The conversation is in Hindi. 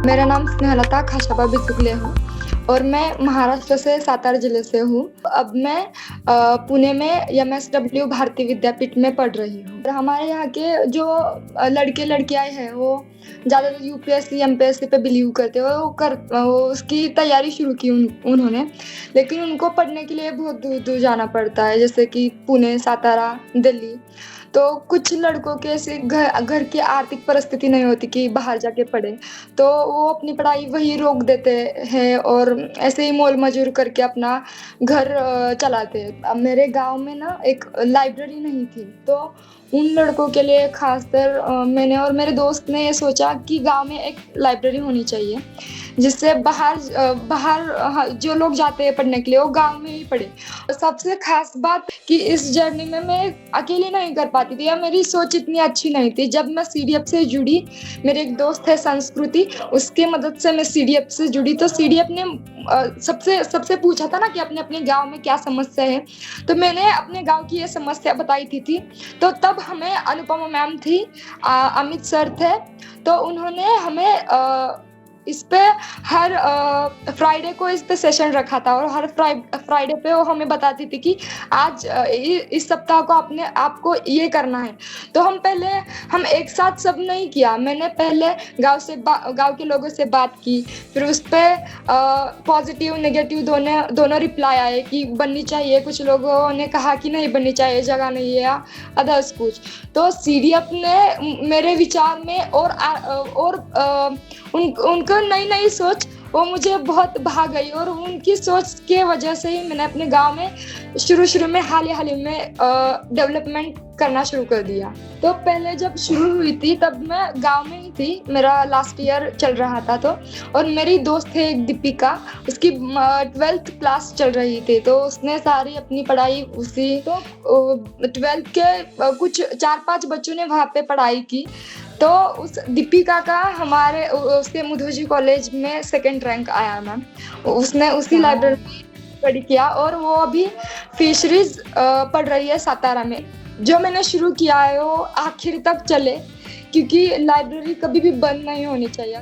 मेरा नाम स्नेहलता खाशाबा बिचुकले है और मैं महाराष्ट्र से सातारा जिले से हूँ। अब मैं पुणे में एमएसडब्ल्यू भारती विद्यापीठ में पढ़ रही हूँ। और हमारे यहाँ के जो लड़के लड़कियाँ हैं वो ज़्यादातर यूपीएससी एमपीएससी पे बिलीव करते हैं। वो उसकी तैयारी शुरू की उन्होंने, लेकिन उनको पढ़ने के लिए बहुत दूर दूर जाना पड़ता है, जैसे कि पुणे, सातारा, दिल्ली। तो कुछ लड़कों के ऐसे घर की आर्थिक परिस्थिति नहीं होती कि बाहर जाके पढ़े, तो वो अपनी पढ़ाई वही रोक देते हैं और ऐसे ही मोल मजूर करके अपना घर चलाते हैं। अब मेरे गांव में ना एक लाइब्रेरी नहीं थी, तो उन लड़कों के लिए खासकर मैंने और मेरे दोस्त ने ये सोचा कि गांव में एक लाइब्रेरी होनी चाहिए, जिससे बाहर जो लोग जाते हैं पढ़ने के लिए वो गांव में ही पढ़े। सबसे खास बात कि इस जर्नी में मैं अकेली नहीं कर पाती थी, या मेरी सोच इतनी अच्छी नहीं थी। जब मैं सीडीएफ से जुड़ी, मेरे एक दोस्त है संस्कृति, उसके मदद से मैं सीडीएफ से जुड़ी। तो सीडीएफ ने सबसे पूछा था ना कि अपने अपने गांव में क्या समस्या है, तो मैंने अपने गांव की ये समस्या बताई थी। तो तब हमें अनुपमा मैम थी, अमित सर थे, तो उन्होंने हमें इस पे हर फ्राइडे को इस पे सेशन रखा था और हर फ्राइडे पे वो हमें बताती थी कि आज इस सप्ताह को आपको ये करना है। तो हम एक साथ सब नहीं किया। मैंने पहले गांव के लोगों से बात की, फिर उस पे पॉजिटिव नेगेटिव दोनों रिप्लाई आए कि बननी चाहिए। कुछ लोगों ने कहा कि नहीं बननी चाहिए, जगह नहीं है, या अदर्स कुछ। तो सीडीएफ ने मेरे विचार में और उनको नई सोच वो मुझे बहुत भा गई, और उनकी सोच के वजह से ही मैंने अपने गांव में शुरू में हाल ही में डेवलपमेंट करना शुरू कर दिया। तो पहले जब शुरू हुई थी तब मैं गांव में ही थी, मेरा लास्ट ईयर चल रहा था। तो और मेरी दोस्त है एक दीपिका, उसकी 12th क्लास चल रही थी, तो उसने सारी अपनी पढ़ाई उसी, तो 12th के कुछ 4-5 बच्चों ने वहाँ पे पढ़ाई की। तो उस दीपिका का हमारे उसके मुधोजी कॉलेज में 2nd रैंक आया मैम। उसने उसी लाइब्रेरी में स्टडी किया और वो अभी फिशरीज पढ़ रही है सातारा में। जो मैंने शुरू किया है वो आखिर तक चले, क्योंकि लाइब्रेरी कभी भी बंद नहीं होनी चाहिए।